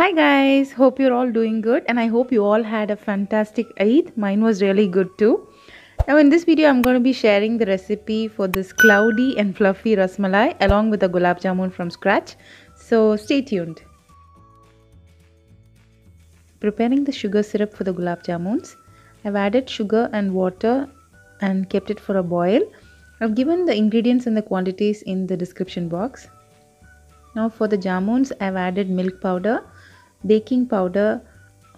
Hi guys, hope you're all doing good and I hope you all had a fantastic Eid. Mine was really good too. Now in this video I'm going to be sharing the recipe for this cloudy and fluffy rasmalai along with the gulab jamun from scratch. So stay tuned. Preparing the sugar syrup for the gulab jamuns. I've added sugar and water and kept it for a boil. I've given the ingredients and the quantities in the description box. Now for the jamuns, I've added milk powder, baking powder,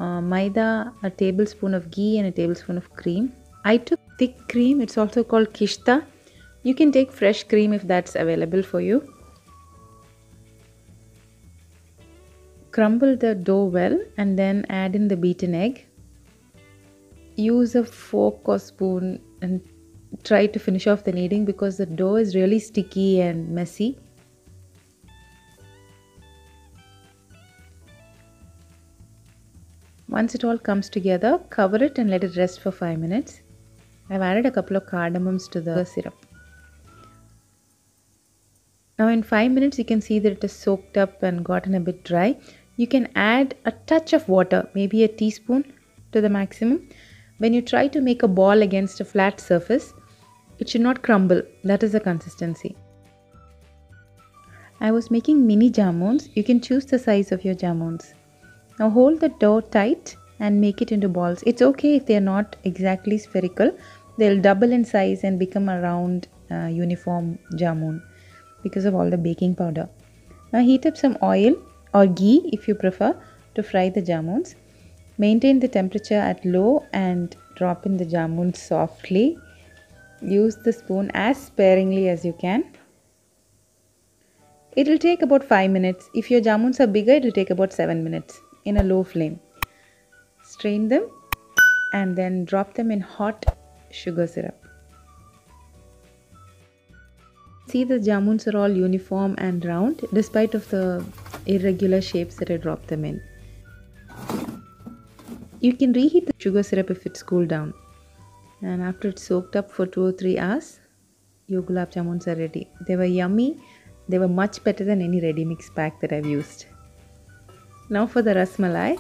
maida, a tablespoon of ghee and a tablespoon of cream. I took thick cream, it's also called kishta. You can take fresh cream if that's available for you. Crumble the dough well and then add in the beaten egg. Use a fork or spoon and try to finish off the kneading because the dough is really sticky and messy. Once it all comes together, cover it and let it rest for 5 minutes. I've added a couple of cardamoms to the syrup. Now in 5 minutes you can see that it is soaked up and gotten a bit dry. You can add a touch of water, maybe a teaspoon to the maximum. When you try to make a ball against a flat surface, it should not crumble. That is the consistency. I was making mini jamuns. You can choose the size of your jamuns. Now hold the dough tight and make it into balls. It's okay if they are not exactly spherical. They'll double in size and become a round uniform jamun because of all the baking powder. Now heat up some oil or ghee if you prefer to fry the jamuns. Maintain the temperature at low and drop in the jamun softly. Use the spoon as sparingly as you can. It will take about 5 minutes. If your jamuns are bigger, it will take about 7 minutes in a low flame. Strain them and then drop them in hot sugar syrup. See, the jamuns are all uniform and round despite of the irregular shapes that I dropped them in. You can reheat the sugar syrup if it's cooled down. And after it's soaked up for 2 or 3 hours, your gulab jamuns are ready. They were yummy. They were much better than any ready mix pack that I've used. Now for the rasmalai,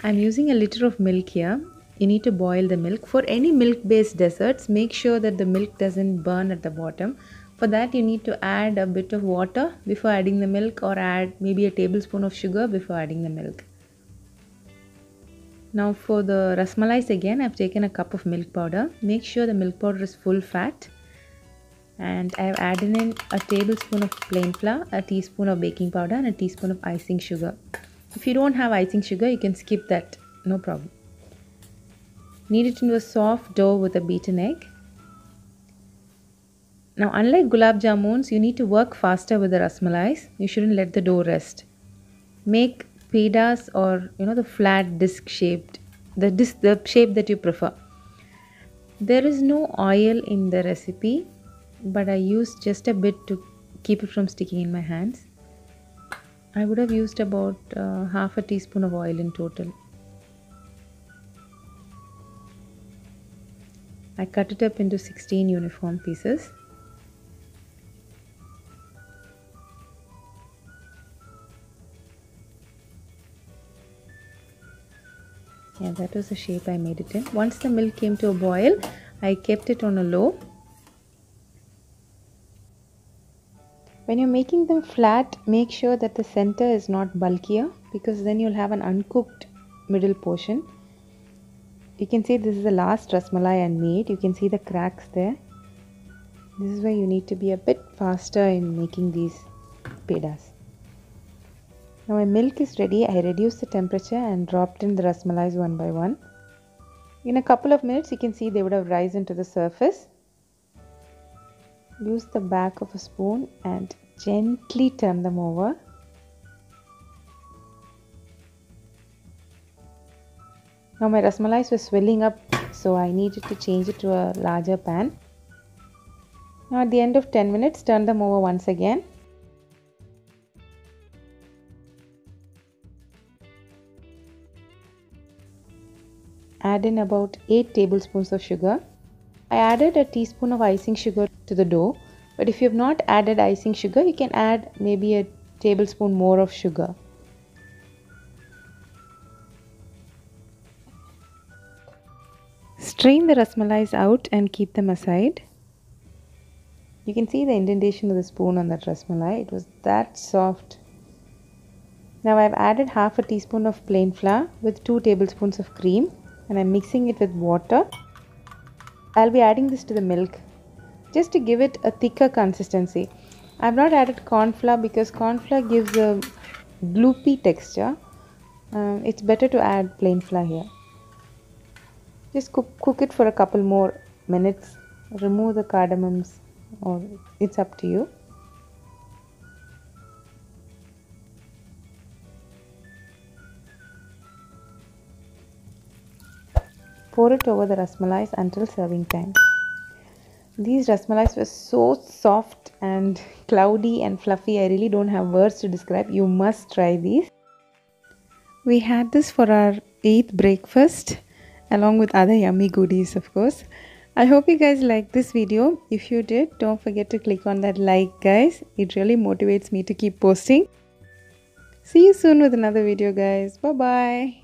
I'm using a liter of milk here. You need to boil the milk. For any milk-based desserts, make sure that the milk doesn't burn at the bottom. For that, you need to add a bit of water before adding the milk or add maybe a tablespoon of sugar before adding the milk. Now for the rasmalais again, I've taken a cup of milk powder. Make sure the milk powder is full fat. And I've added in a tablespoon of plain flour, a teaspoon of baking powder and a teaspoon of icing sugar. If you don't have icing sugar, you can skip that, no problem. Knead it into a soft dough with a beaten egg. Now unlike gulab jamuns, you need to work faster with the rasmalais. You shouldn't let the dough rest. Make pedas or the flat disc shaped, the shape that you prefer. There is no oil in the recipe, but I used just a bit to keep it from sticking in my hands. I would have used about half a teaspoon of oil in total. I cut it up into 16 uniform pieces. Yeah, that was the shape I made it in. Once the milk came to a boil, I kept it on a low. When you're making them flat, make sure that the center is not bulkier because then you'll have an uncooked middle portion. You can see this is the last rasmalai I made. You can see the cracks there. This is where you need to be a bit faster in making these pedas. Now my milk is ready. I reduced the temperature and dropped in the rasmalais one by one. In a couple of minutes, you can see they would have risen to the surface. Use the back of a spoon and gently turn them over. Now my rasmalais were swelling up, so I needed to change it to a larger pan. Now at the end of 10 minutes, turn them over once again. Add in about 8 tablespoons of sugar. I added a teaspoon of icing sugar to the dough, but if you have not added icing sugar, you can add maybe a tablespoon more of sugar. Strain the rasmalais out and keep them aside. You can see the indentation of the spoon on that rasmalai. It was that soft. Now I've added half a teaspoon of plain flour with 2 tablespoons of cream, and I'm mixing it with water. I'll be adding this to the milk just to give it a thicker consistency. I've not added corn flour because corn flour gives a gloopy texture. It's better to add plain flour here. Just cook it for a couple more minutes. Remove the cardamoms, or it's up to you. Pour it over the rasmalais until serving time. These rasmalais were so soft and cloudy and fluffy. I really don't have words to describe. You must try these. We had this for our 8th breakfast along with other yummy goodies, of course. I hope you guys liked this video. If you did, don't forget to click on that like, guys. It really motivates me to keep posting. See you soon with another video, guys. Bye bye.